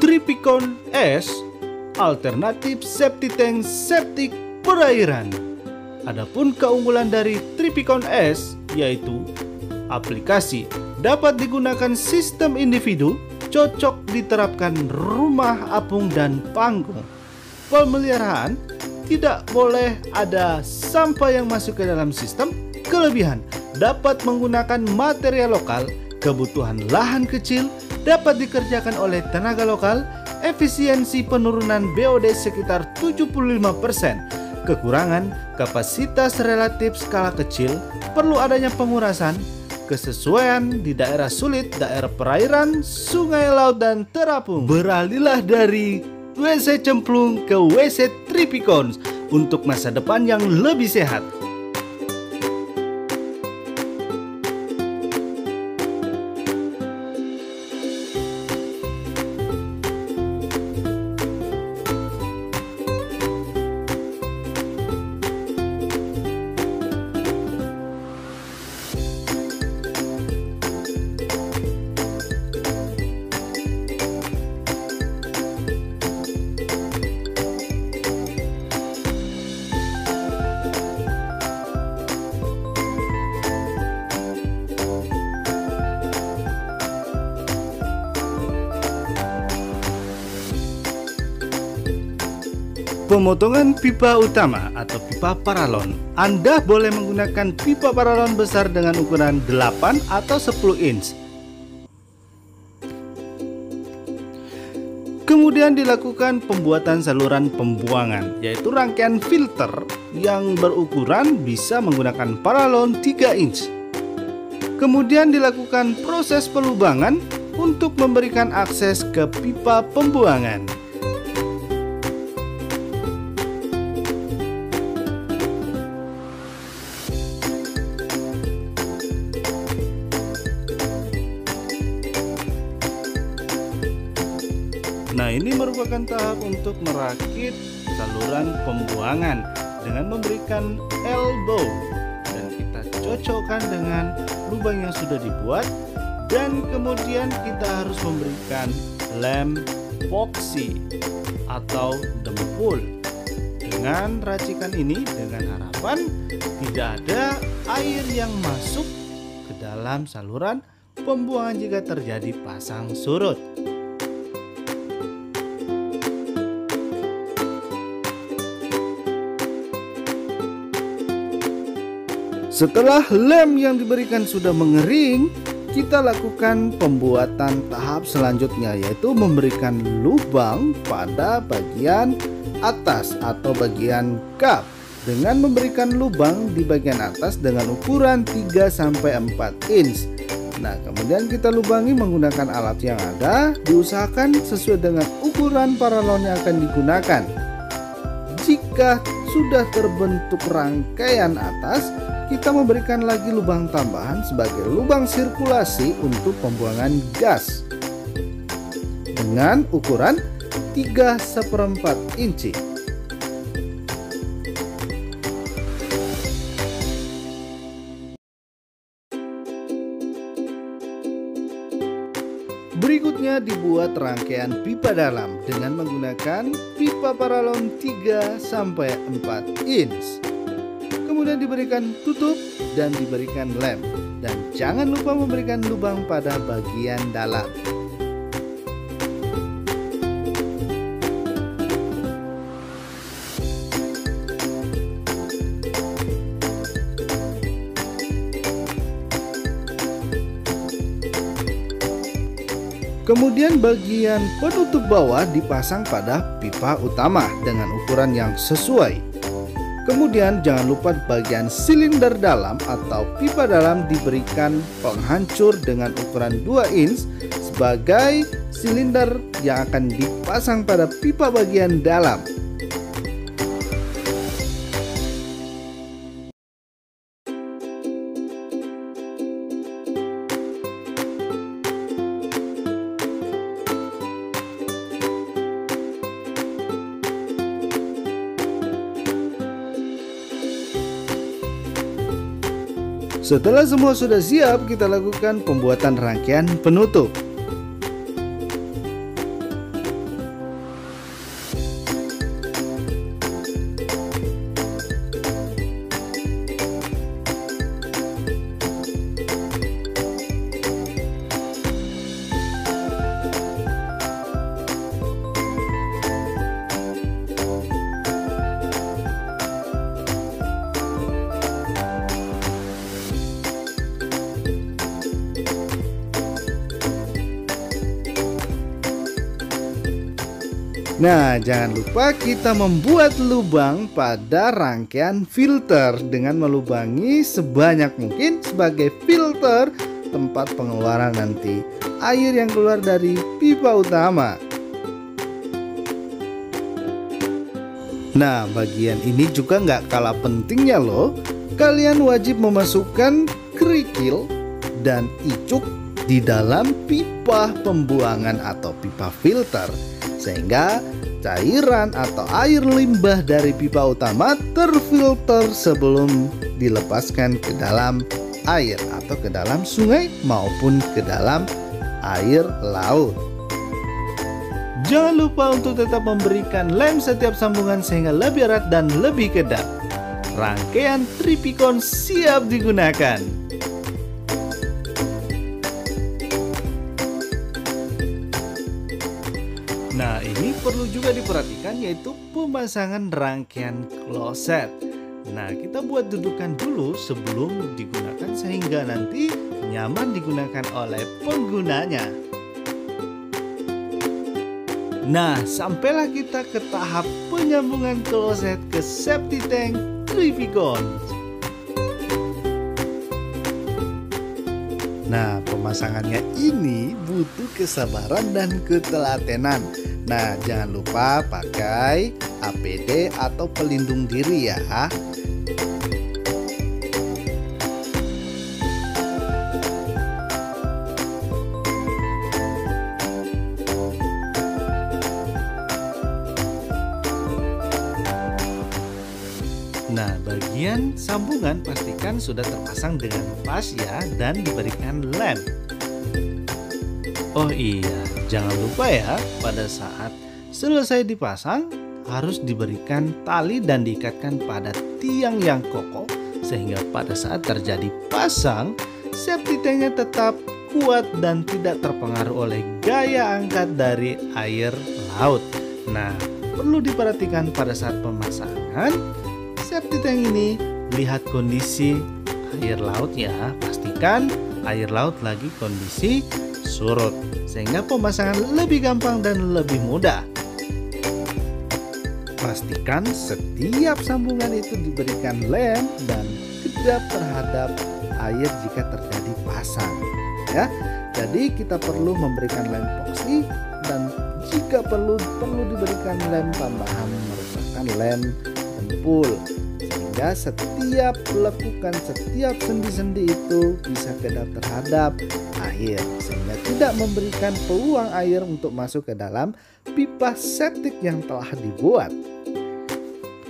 Tripicon S, alternatif septic tank septic perairan. Adapun keunggulan dari Tripicon S yaitu aplikasi dapat digunakan sistem individu, cocok diterapkan rumah apung dan panggung. Pemeliharaan tidak boleh ada sampah yang masuk ke dalam sistem. Kelebihan dapat menggunakan material lokal, kebutuhan lahan kecil, dapat dikerjakan oleh tenaga lokal, efisiensi penurunan BOD sekitar 75%. Kekurangan kapasitas relatif skala kecil, perlu adanya pengurasan, kesesuaian di daerah sulit, daerah perairan, sungai, laut, dan terapung. Beralihlah dari WC cemplung ke WC Tripicon untuk masa depan yang lebih sehat. Pemotongan pipa utama atau pipa paralon. Anda boleh menggunakan pipa paralon besar dengan ukuran 8 atau 10 inch. Kemudian dilakukan pembuatan saluran pembuangan, yaitu rangkaian filter yang berukuran bisa menggunakan paralon 3 inch. Kemudian dilakukan proses pelubangan untuk memberikan akses ke pipa pembuangan. Nah, ini merupakan tahap untuk merakit saluran pembuangan dengan memberikan elbow, dan kita cocokkan dengan lubang yang sudah dibuat, dan kemudian kita harus memberikan lem epoxy atau dempul. Dengan racikan ini, dengan harapan tidak ada air yang masuk ke dalam saluran pembuangan jika terjadi pasang surut. Setelah lem yang diberikan sudah mengering, kita lakukan pembuatan tahap selanjutnya, yaitu memberikan lubang pada bagian atas atau bagian kap dengan memberikan lubang di bagian atas dengan ukuran 3-4 inch. Nah, kemudian kita lubangi menggunakan alat yang ada, diusahakan sesuai dengan ukuran paralon yang akan digunakan. Jika sudah terbentuk rangkaian atas, kita memberikan lagi lubang tambahan sebagai lubang sirkulasi untuk pembuangan gas dengan ukuran 3/4 inci. Berikutnya dibuat rangkaian pipa dalam dengan menggunakan pipa paralon 3-4 inch. Kemudian diberikan tutup dan diberikan lem, dan jangan lupa memberikan lubang pada bagian dalam. Kemudian bagian penutup bawah dipasang pada pipa utama dengan ukuran yang sesuai. Kemudian jangan lupa bagian silinder dalam atau pipa dalam diberikan penghancur dengan ukuran 2 inch sebagai silinder yang akan dipasang pada pipa bagian dalam. Setelah semua sudah siap, kita lakukan pembuatan rangkaian penutup. Nah, jangan lupa kita membuat lubang pada rangkaian filter dengan melubangi sebanyak mungkin sebagai filter tempat pengeluaran nanti air yang keluar dari pipa utama. Nah, bagian ini juga nggak kalah pentingnya loh. Kalian wajib memasukkan kerikil dan icuk di dalam pipa pembuangan atau pipa filter, sehingga cairan atau air limbah dari pipa utama terfilter sebelum dilepaskan ke dalam air atau ke dalam sungai maupun ke dalam air laut. Jangan lupa untuk tetap memberikan lem setiap sambungan sehingga lebih erat dan lebih kedap. Rangkaian Tripicon siap digunakan. Nah, ini perlu juga diperhatikan, yaitu pemasangan rangkaian kloset. Nah, kita buat dudukan dulu sebelum digunakan sehingga nanti nyaman digunakan oleh penggunanya. Nah, sampailah kita ke tahap penyambungan kloset ke septic tank Tripicon. Nah, pemasangannya ini butuh kesabaran dan ketelatenan. Nah, jangan lupa pakai APD atau pelindung diri ya. Nah, bagian sambungan pastikan sudah terpasang dengan pas ya dan diberikan lem. Oh iya, jangan lupa ya, pada saat selesai dipasang harus diberikan tali dan diikatkan pada tiang yang kokoh sehingga pada saat terjadi pasang, septic tanknya tetap kuat dan tidak terpengaruh oleh gaya angkat dari air laut. Nah, perlu diperhatikan pada saat pemasangan septic tank ini, lihat kondisi air laut ya. Pastikan air laut lagi kondisi surut sehingga pemasangan lebih gampang dan lebih mudah. Pastikan setiap sambungan itu diberikan lem dan kedap terhadap air jika terjadi pasang ya. Jadi kita perlu memberikan lem epoxy dan jika perlu diberikan lem tambahan merupakan lem tempul sehingga setiap lekukan, setiap sendi-sendi itu bisa kedap terhadap air sehingga tidak memberikan peluang air untuk masuk ke dalam pipa septic yang telah dibuat.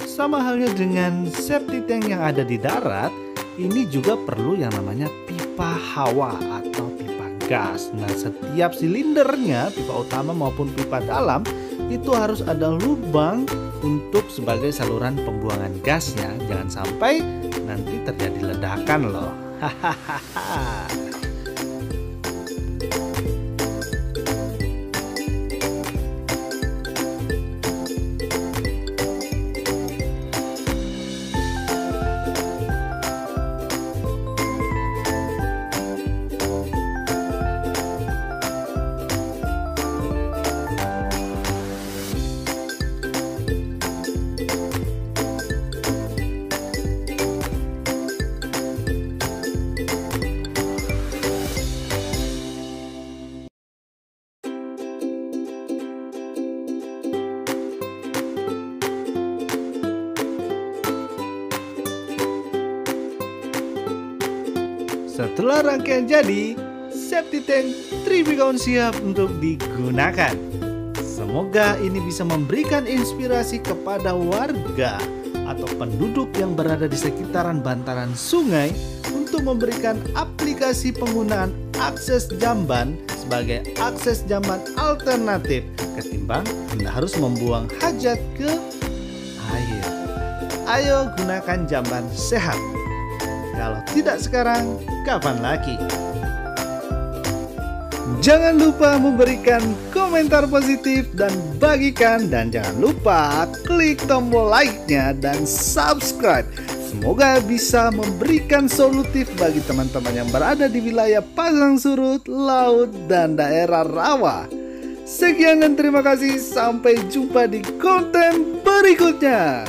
Sama halnya dengan septic tank yang ada di darat, ini juga perlu yang namanya pipa hawa atau pipa gas. Nah, setiap silindernya, pipa utama maupun pipa dalam, itu harus ada lubang untuk sebagai saluran pembuangan gasnya. Jangan sampai nanti terjadi ledakan loh. Hahaha. Setelah rangkaian jadi, septic tank Tripicon siap untuk digunakan. Semoga ini bisa memberikan inspirasi kepada warga atau penduduk yang berada di sekitaran bantaran sungai untuk memberikan aplikasi penggunaan akses jamban sebagai akses jamban alternatif ketimbang Anda harus membuang hajat ke air. Ayo gunakan jamban sehat. Kalau tidak sekarang, kapan lagi? Jangan lupa memberikan komentar positif dan bagikan, dan jangan lupa klik tombol like-nya dan subscribe. Semoga bisa memberikan solutif bagi teman-teman yang berada di wilayah pasang surut, laut, dan daerah rawa. Sekian dan terima kasih. Sampai jumpa di konten berikutnya.